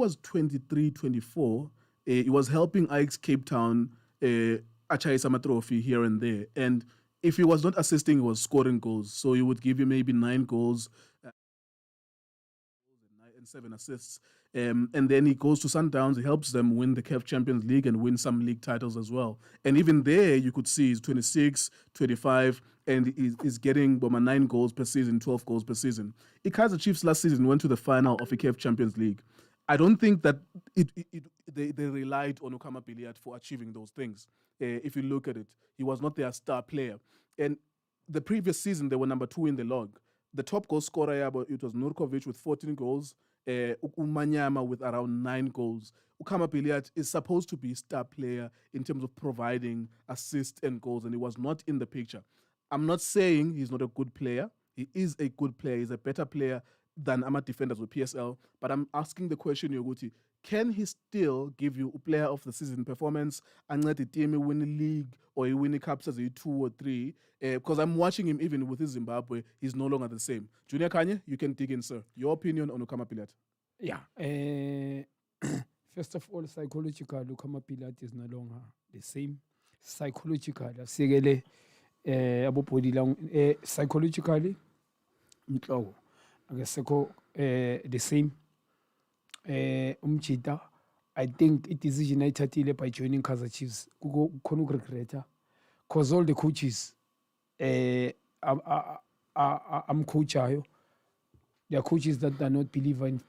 was 23, 24, he was helping Ajax Cape Town achai some trophy here and there. And if he was not assisting, he was scoring goals. So he would give you maybe 9 goals and 7 assists. And then he goes to Sundowns, he helps them win the CAF Champions League and win some league titles as well. And even there, you could see he's 26, 25, and he's getting 9 goals per season, 12 goals per season. Kaizer Chiefs last season went to the final of the CAF Champions League. I don't think that they relied on Khama Billiat for achieving those things. If you look at it, he was not their star player. And the previous season, they were number 2 in the log. The top goal scorer, it was Nurkovic with 14 goals, Umanyama with around 9 goals. Khama Billiat is supposed to be star player in terms of providing assists and goals, and he was not in the picture. I'm not saying he's not a good player. He is a good player. He's a better player than Ahmad defenders with PSL. But I'm asking the question, Yoguti, can he still give you a player of the season performance and let the team win the league or he win the cups as a 2 or 3? Because I'm watching him even with his Zimbabwe, he's no longer the same. Junior Khanye, you can dig in, sir. Your opinion on Khama Billiat? Yeah. First of all, psychological, Khama Billiat is no longer the same. Psychological, psychologically, the same. Umchita, I think it is united by joining Kaizer Chiefs. Because all the coaches, I'm coach. They are coaches that do not believe in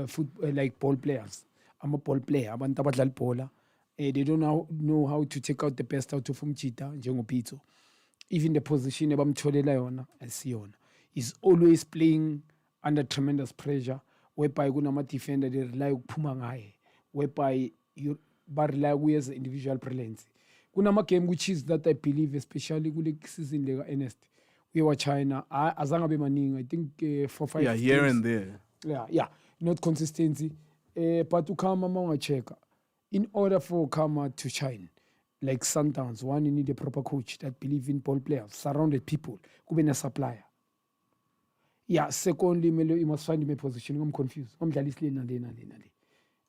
football, like ball players. I'm a ball player. They don't know how to take out the best out of Umchita, Njengopito. Even the position is always playing under tremendous pressure, whereby kunama defender they rely ukuphuma ngaye, whereby you rely as individual brilliance. Kunama game which is that I believe, especially kule season lega Ernest, we were China. Azanga be maning, I think 4 5. Yeah, here and there. Yeah, not consistency. But to Khama manga check, in order for Khama to shine, like Sundowns, one you need a proper coach that believe in ball players, surrounded people, kube a supplier. Yeah, secondly, you must find him a position. I'm confused.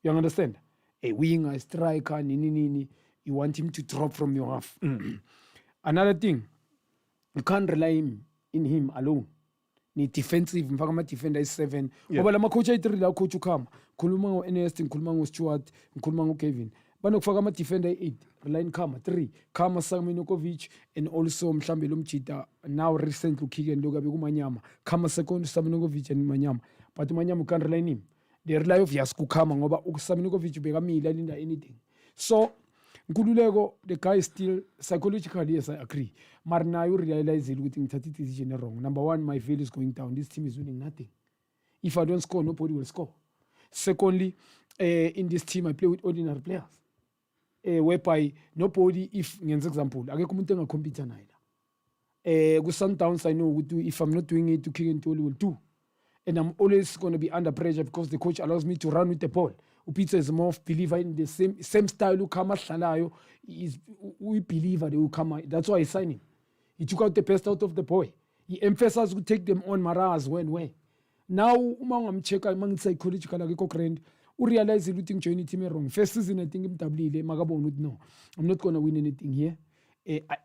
You understand? A winger, a striker, you want him to drop from your half. Another thing, you can't rely in him alone. Need defensive, mfaka defender is 7. Ngoba lama coach ayitri la coach uKhama. Khuluma ngo Ernest, khuluma ngo Stuart, khuluma ngo Kevin. Banokufaka ama defender 8, rely in Khama 3. Khama Nkululeko and also mhlambe lo Mchita now recently ukike ndoka bekumanyama. Khama second Nkululeko and Manyama. But Manyama can't rely on him. They rely of Yasku Khama ngoba Nkululeko bekamila linda anything. So Nkululeko, the guy is still psychologically, yes, I agree. But now you realize it with 30 decision wrong. Number one, my value is going down. This team is winning nothing. If I don't score, nobody will score. Secondly, in this team, I play with ordinary players. Whereby nobody, if, for example, I can compete with Sundowns, I know if I'm not doing it, to Khanye Nkululeko will do. And I'm always going to be under pressure because the coach allows me to run with the ball. Upito is more of believer in the same style. Khama Shalayo is we believer the Khama. That's why he signed him. He took out the best out of the boy. He emphasized to take them on Maraz when. Now I'm checking among psychological who realize the looting joining team wrong. First season I think no. I'm not gonna win anything here.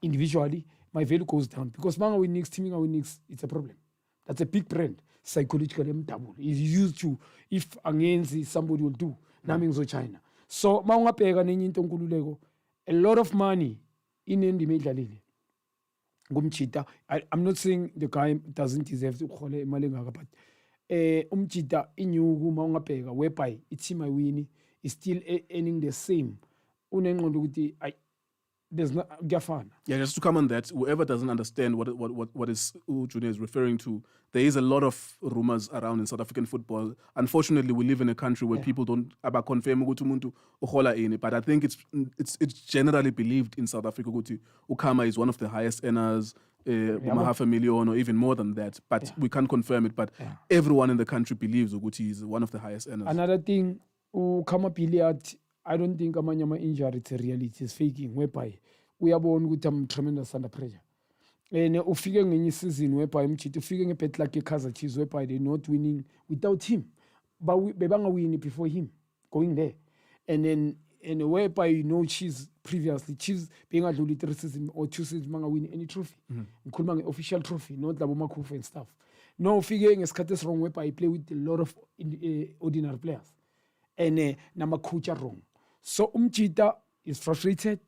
Individually, my value goes down because man win next teaming I win next, it's a problem. That's a big brand. Psychologically double. It's used to if against somebody will do. Naming China. So Manga Pega Nkululeko, a lot of money in the Medjalile. Gumchita. I'm not saying the guy doesn't deserve to call it Malenga, but Umchita in you Manga Pega, whereby it's my winnie is still earning the same. There's not Gafan. Yeah, just to come on that, whoever doesn't understand what is Junior is referring to, there is a lot of rumors around in South African football. Unfortunately, we live in a country where people don't confirm but I think it's generally believed in South Africa that Khama is one of the highest earners, $500,000 or even more than that. But we can't confirm it. But everyone in the country believes Uguti is one of the highest earners. Another thing, Khama Billiat, I don't think Amanyama injury is a reality. It's faking. Whereby we are born with tremendous under pressure. And ufike ngenye season whereby Mchita ufike ngepet like Kaizer Chiefs whereby they're not winning without him. But we bebanga win before him. going there. And then whereby Chiefs previously, Chiefs being a 3 seasons or 2 seasons manga win any trophy. Nkuluma official trophy, not Labo Makufu and stuff. No figuring is cut wrong whereby I play with a lot of ordinary players. And nama coach are wrong. So Umchita is frustrated.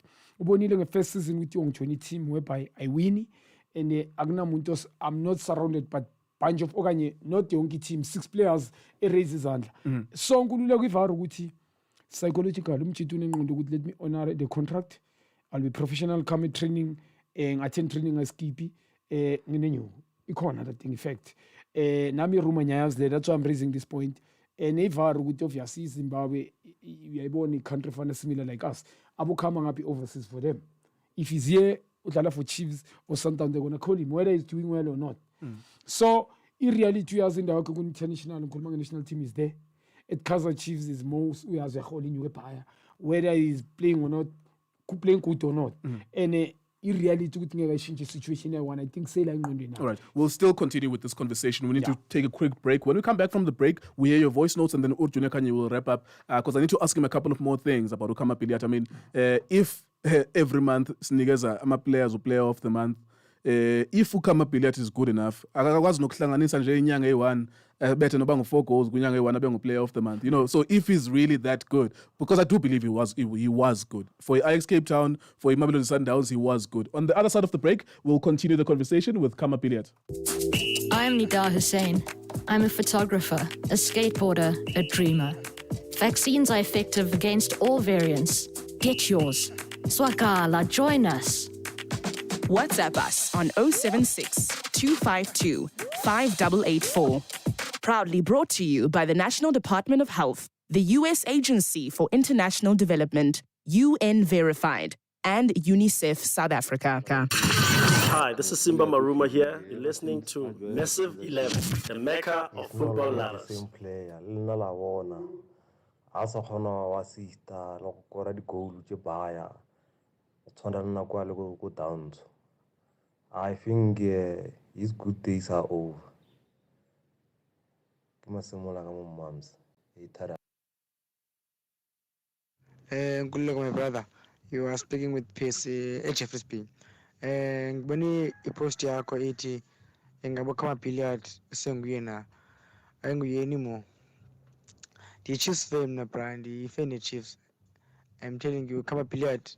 Ubonile the first season with your 20 team whereby I win. And Agna Muntos, I'm not surrounded by bunch of Oganye, not the only team, 6 players, raises and so Nkululeko Nkewu psychological, let me honor the contract. I'll be professional, come training, and attend training as KP. That thing effect. Nami Rumanyas there, that's why I'm raising this point. And if I would obviously Zimbabwe, we are born in a country similar like us. Abu Khama happy overseas for them. If he's here, for Chiefs or sometimes they're gonna call him, whether he's doing well or not. So in reality, 2 years in the international and national team is there. At Kaizer Chiefs is most we as a whole in Europe, whether he's playing or not, playing good or not. And in reality, we think I change the situation. I think say like now. All right, we'll still continue with this conversation. We need to take a quick break. When we come back from the break, we hear your voice notes, and then Junior Khanye will wrap up because I need to ask him a couple of more things about Khama Billiat. I mean, if every month Snigeza, I'm a players or player of the month. If Khama Billiat is good enough, akakwazi nokuhlanganisa nje inyanga eyi-1 bethe noba ngu-4 goals kwinyanga eyi-1 abe ngu-player of the month. You know, so if he's really that good, because I do believe he was good. For Ajax Cape Town, for Mamelodi Sundowns, he was good. On the other side of the break, we'll continue the conversation with Khama Billiat. I'm Nida Hussain. I'm a photographer, a skateboarder, a dreamer. Vaccines are effective against all variants. Get yours. Swakala, join us. WhatsApp us on 076 252 5884. Proudly brought to you by the National Department of Health, the U.S. Agency for International Development, UN Verified, and UNICEF South Africa. Hi, this is Simba Maruma here. You're listening to Massiv 11, the mecca of football lovers. Same player, lina la wona. Asa khona wa sista lo kora di goal tse baya. Tsonda nna kwa le go down. I think his good days are over. Kumasemola ka moms. Ithara. Nkululeko, my brother. You are speaking with PC Jeffrey Spin. Ngibone ipost yakho ethi ngabo Khama Billiat senguyena ayinguyeni mo. The Chiefs fame na brand, the fan Chiefs. I'm telling you, Khama Billiat,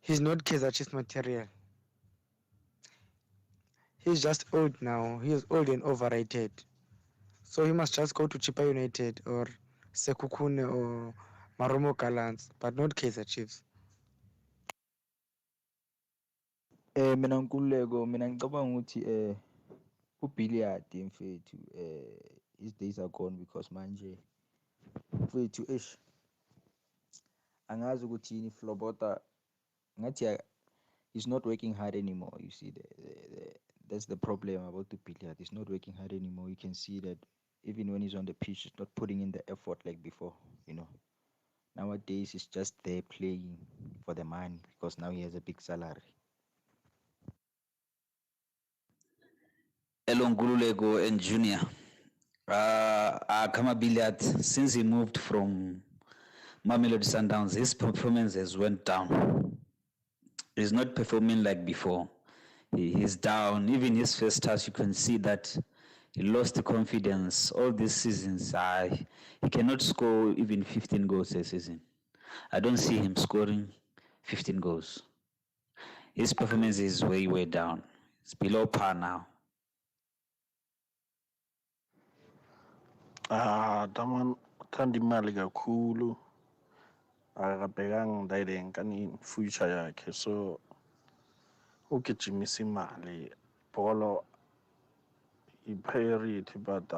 he's not Kaizer Chiefs material. He's just old now. He is old and overrated. So he must just go to Chipa United or Sekhukhune or Marumo Gallants, but not Kaizer Chiefs. Mina Nkululeko, mina ngicabanga ukuthi uBilliat mfethu his days are gone because manje mfethu angazi ukuthi yini flobota ngathi he's not working hard anymore. You see that's the problem about Billiat. He's not working hard anymore. You can see that even when he's on the pitch, he's not putting in the effort like before, you know. Nowadays, he's just there playing for the money because now he has a big salary. Hello, Nkululeko and Junior. Khama Billiat, since he moved from Mamelodi Sundowns, his performance has went down. He's not performing like before. He's down. Even his first touch, you can see that he lost the confidence. All these seasons, he cannot score even 15 goals a season. I don't see him scoring 15 goals. His performance is way, way down. It's below par now. Daman kandi mali kakhulu. Akabhekanga ndayile kani future yakhe, so ukujimisa imali bolo i-priority, but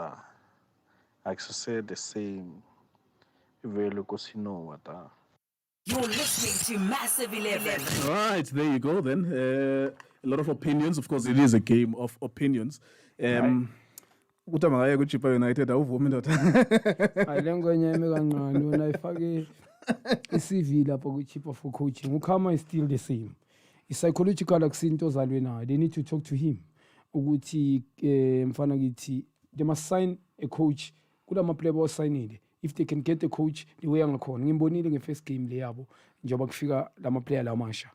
akusese the same ivele kusinowa ta. You're listening to Massive 11. All right, there you go then. A lot of opinions. Of course, it is a game of opinions. Utamagaye kuChipa United awuvumi ndoda. Ayilengonyeme kancane wona ifake iCV lapho kuChipa for coaching. Ukhama is still the same. Psychological akusinto ozalwe nayo. They need to talk to him. Ukuthi mfana ngithi they must sign a coach. Kula ma player bawasignile. if they can get the coach the way angakhona. Ngimbonile nge-first game le yabo njengoba kufika lama player lamasha.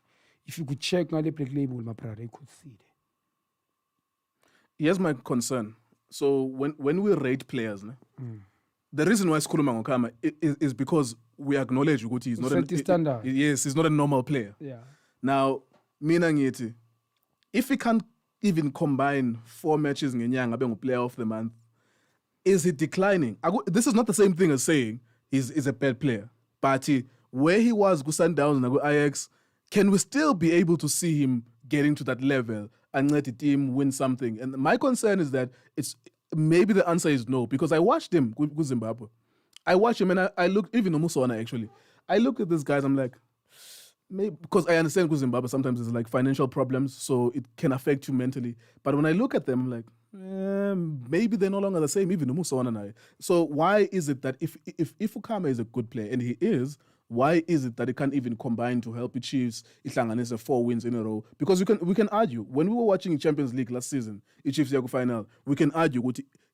If you could check ngale black label, my brother, you could see it. Here's my concern. So when we rate players, the reason why Sikhuluma ngoKhama is because we acknowledge ukuthi he's not standard. Yes, he's not a normal player. Yeah. Now, mina ngithi, if he can't even combine 4 matches ngenyanga abe player of the month, is he declining? This is not the same thing as saying he's a bad player. But where he was go Sundowns and go Ajax, can we still be able to see him getting to that level and let the team win something? And my concern is that maybe the answer is no, because I watched him with Zimbabwe. I watched him and I looked, even Omusona actually. I look at these guys, I'm like, maybe, because I understand with Zimbabwe sometimes it's like financial problems, so it can affect you mentally. But when I look at them, I'm like, maybe they're no longer the same, even Omusona and I. So why is it that if Khama is a good player, and he is, why is it that he can't even combine to help the Chiefs ihlanganise 4 wins in a row? Because we can argue, when we were watching the Champions League last season, the Chiefs Yago final, we can argue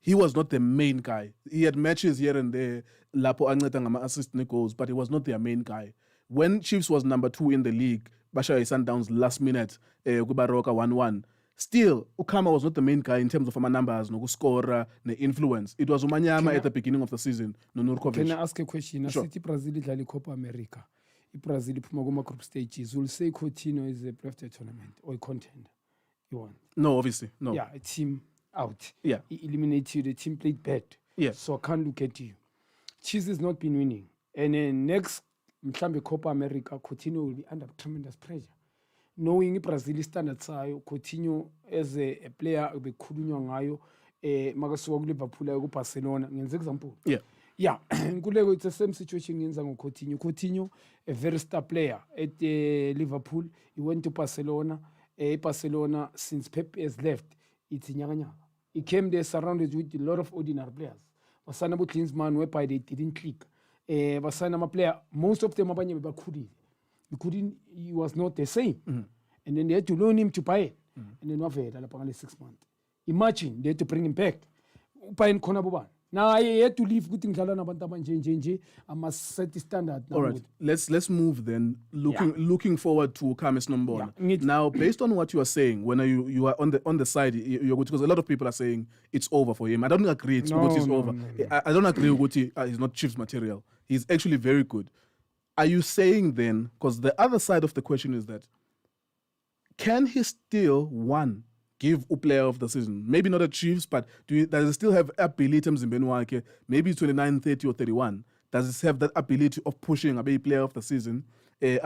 he was not the main guy. He had matches here and there, lapo anceda ngama assist goals, but he was not their main guy. When Chiefs was number 2 in the league, Bashaya Sundowns last minute, Kubaroka 1-1. Still, Khama was not the main guy in terms of our numbers, no scorer, no influence. It was Umanyama at the beginning of the season, no Nurkovic. Can I ask a question? Sure. City Brazil idlala Copa America. Brazil iphuma group stages. Will say Coutinho is a player of the tournament or a contender? You want? No, obviously, no. Yeah, a team out. Yeah. He eliminates you. The team played bad. Yeah. So I can't look at you. Chiefs has not been winning. And then next Copa America, Coutinho will be under tremendous pressure. Knowing Brazil standards sayo, Coutinho as a player bekhulunywa ngayo makasuka ku Liverpool ayo ku Barcelona ngenza example. Yeah, Nkululeko, it's the same situation ngenza ngo Coutinho. Coutinho, a very star player at Liverpool. He went to Barcelona. Barcelona, since Pep has left, it's nyanga. He came there surrounded with a lot of ordinary players. Basana bu Klinsmann whereby they didn't click. Basana ma player, most of them abanye bebakhulile. He was not the same. And then they had to loan him to buy it. And then wavela lapha ngale 6 months. Imagine they had to bring him back. Upayeni khona bobani. Now he had to leave ukuthi ngidlala nabantu abanje I must set the standard. All right, let's move then. Looking forward to Khame's Nombona. Yeah. Now, based on what you are saying, when you are on the side, you're good, because a lot of people are saying it's over for him. I don't agree it's over. No. I don't agree with he's not Chiefs material. He's actually very good. Are you saying then, because the other side of the question is that, can he still, give a player of the season? Maybe not a Chiefs, but does he still have ability in Benwake? Maybe 29, 30 or 31. Does he have that ability of pushing a player of the season? A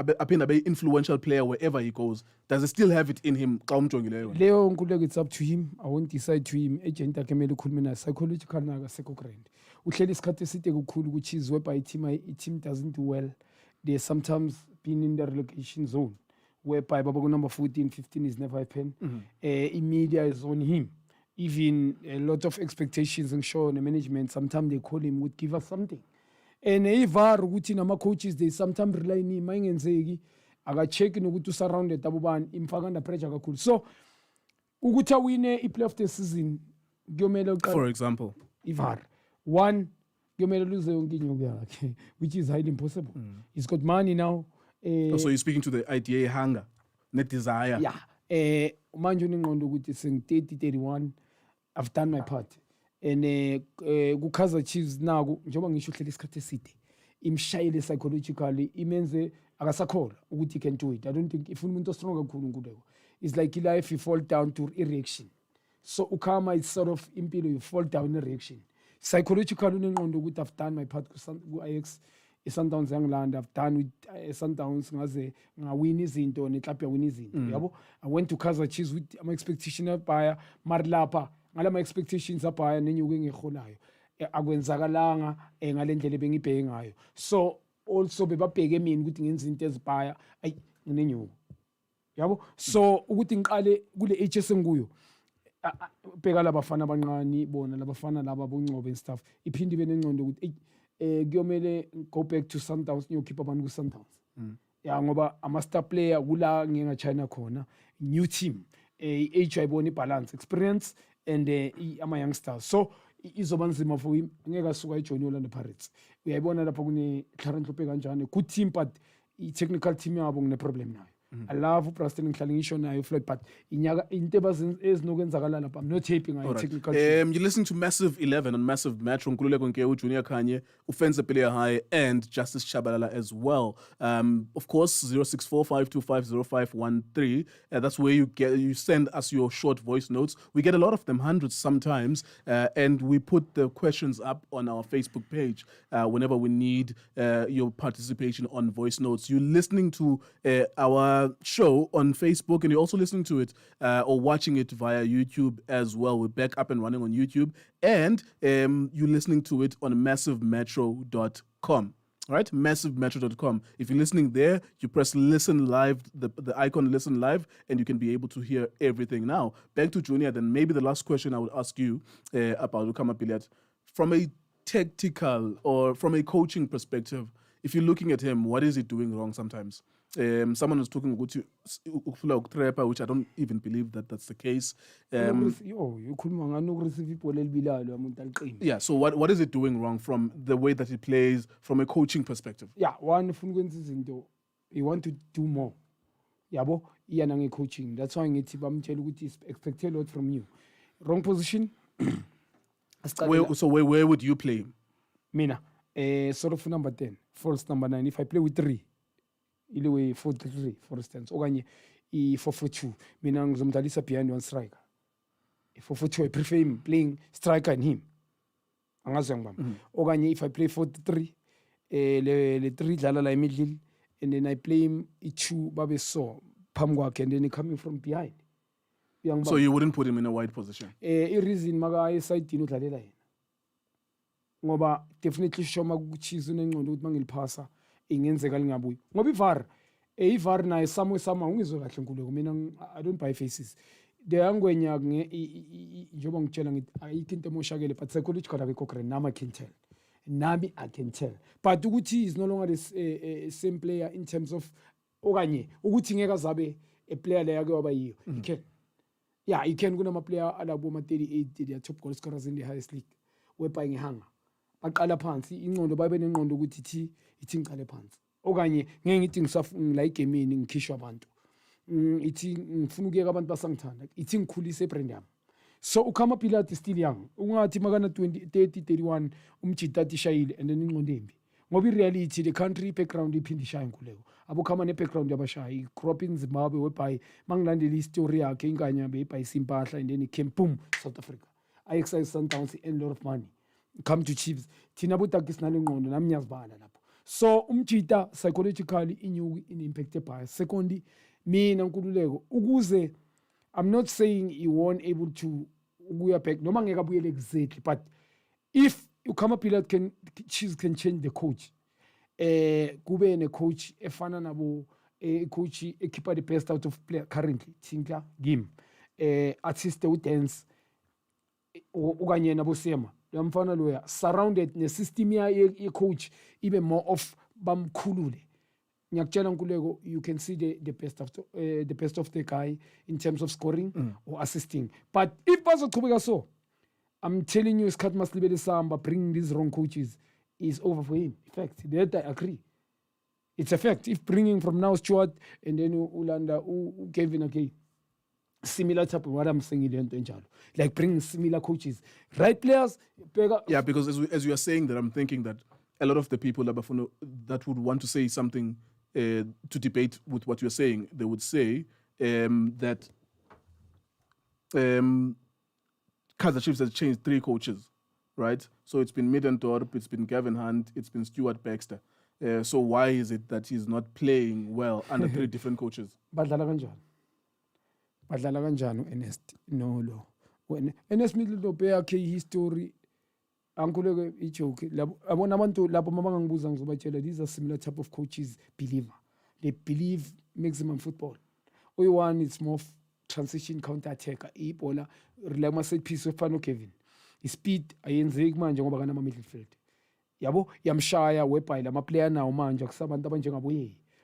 influential player wherever he goes. Does he still have it in him? Leo Nkululeko, it's up to him. I won't decide to him. Agent akamele khulumina psychological naga second. Uhleli isikhathi eside kukhulu which is whereby team doesn't do well. They sometimes been in the relegation zone, whereby Babago number 14, 15 is never happened. Media is on him. Even a lot of expectations and show on the management, sometimes they call him, would give us something. And Ivar, ukuthi nama coaches, they sometimes rely on him, mayengenzeki, akacheck nokuthi surrounded abubani, imfaka under pressure kakhulu. So, ukuthi win a play of the season, for example, Ivar, one, lose which is highly impossible. He's got money now. So you're speaking to the idea hunger, not desire. Yeah. Manje unengqondo ukuthi sing 30, 31, I've done my part. And kuKaizer Chiefs now njengoba ngisho uhleli isikhathi eside imshayile psychologically imenze akasakhola ukuthi he can do it. I don't think if umuntu strong kakhulu Nkululeko, it's like life you fall down to erection. So Khama is sort of impilo, you fall down in erection. Psychologically unengqondo ukuthi I've done my part ku Ajax. Sundowns England, I've done with Sundowns ngaze ngawin izinto neclub yawin izinto yabo. I went to Khaizer Chiefs with my expectation abaya marilapha ngala my expectations abaya nenyuke ngeholayo akwenzakalanga ngalendlela bengibheke ngayo. So also bebabheke mina ukuthi ngenza into ezibaya ayi nginenyuko yabo. So ukuthi ngiqale kule HS enguyo bheka labafana abanqani bona labafana laba boncobe and stuff iphindi benengcondo ukuthi kuyomele go back to Sundowns niyokhipha abantu ku Sundowns. Yeah, ngoba ama-star player kula nginga-China khona, new team, age ayibona balance, experience and ama youngsters. So izoba nzima for him ngeke asuka ejoin Orlando Pirates. Uyayibona lapho kune Clarence Lope kanjani good team but i-technical team yabo ngine-problem nayo. I love Preston ngihlale ngisho nayo Floyd but inyaka into ezinokwenzakalala lapha I'm not happy ngayo technical team. You're listening to Massive 11 on Massive Metro. Nkululeko Nkewu, Junior Khanye, Ufenza Pilia High, and Justice Chabalala as well. Of course, 0645250513. That's where you send us your short voice notes. We get a lot of them, hundreds sometimes, and we put the questions up on our Facebook page whenever we need your participation on voice notes. You're listening to our show on Facebook, and you're also listening to it or watching it via YouTube as well. We're back up and running on YouTube, and you're listening to it on massivemetro.com. All right, massivemetro.com. If you're listening there, you press listen live, the icon listen live, and you can be able to hear everything. Now, back to Junior, then maybe the last question I would ask you about Khama Billiat. From a tactical or from a coaching perspective, if you're looking at him, what is he doing wrong sometimes? Someone was talking about which I don't even believe that that's the case. Yeah, so what is it doing wrong from the way that he plays, from a coaching perspective? Yeah, one he want to do more. Yabo, iyanang coaching. That's why ngithi expect a lot from you. Wrong position. Where would you play him? Mina, sort of number 10, false number 9. If I play with 3, ilwe 4-3 for instance okanye i-4-4-2 mina ngizomdlalisa behind one striker. I-4-4-2 I prefer him playing striker and him angazi ngibamba okanye if I play 4-3 le 3 dlala la middle and then I play him i-2 babe so phambi kwakhe and then coming from behind. So you wouldn't put him in a wide position? I-reason maka esayidini udlalela yena ngoba definitely shoma kuchiza unengqondo ukuthi mangiliphasa ingenzeka lingabuyi ngoba ivar naye sama ungizwe kahle Nkululeko mina I don't buy faces the angwenya njoba ngitshela ngithi ayikho into emoshakele but psychological akekho nami I can tell but ukuthi is no longer the same player in terms of okanye ukuthi ngeke azabe a player leyo ake waba yiyo you can kunama player alabo ma 38 they are top goal scorers in the highest league whereby ngihanga baqala phansi ingqondo babe nenqondo ukuthi ithi ngiqale phansi okanye ngeke ngithi ngila igemini ngikhishwa abantu ithi ngifuna ukuyeka abantu basangithanda ithi ngikhulise ibrand yami so uKhama Billiat is still young ungathi makana 20 30 31 umjita atishayile and then ingqondo embi ngoba reality the country background iphindi ishaya Nkululeko abokhama ne background yabashayi crop in Zimbabwe whereby mangilandela istory yakhe inganya beyibhayisa impahla and then he came boom South Africa I exercise Sundowns and a lot of money come to Chiefs thina butakis nalengqondo nami ngiyazibala lapho so umjita psychologically in impact by secondly mina Nkululeko ukuze I'm not saying he won't able to uya back noma ngeke abuyele exactly but if Khama Billiat can change the coach kube ne coach efana nabo coach keep the best out of player currently Tinkla game assist the dance okanye nabo Sema yamfana loya surrounded ne system ya coach ibe more of bamkhulule ngiyakutshela Nkululeko you can see the best of the guy in terms of scoring or assisting but if bazochubeka so I'm telling you isikhathi masilibele samba bringing these wrong coaches is over for him. In fact, that I agree. It's a fact. If bringing from now Stuart and then Ulanda, Kevin, okay, similar type of what I'm saying, like bringing similar coaches, right players. Yeah, because as you are saying that, I'm thinking that a lot of the people that would want to say something to debate with what you're saying, they would say that Kaizer Chiefs has changed 3 coaches. Right? So it's been Middendorp, it's been Gavin Hunt, it's been Stuart Baxter. So why is it that he's not playing well under 3 different coaches? Badlala kanjani Ernest no lo. When Ernest Middendorp yakhe history Nkululeko ijoke labo abona abantu lapho mama ngibuza ngizobatshela these are similar type of coaches believer. They believe maximum football. One is more transition counter attacker ibola rely ma set piece ofana Kevin. Speed ayenzeki manje ngoba kana midfield yabo yamshaya whereby lama player nawo manje akusabantu abanjengabo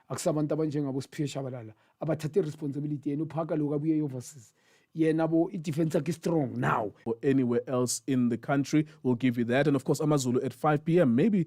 akusabantu abanjengabo Siphiwe Shabalala abathathe responsibility yena uphaka lokho abuye overseas nabo i-defense yakhe strong now. Or anywhere else in the country, we'll give you that. And of course, Amazulu at 5 p.m. Maybe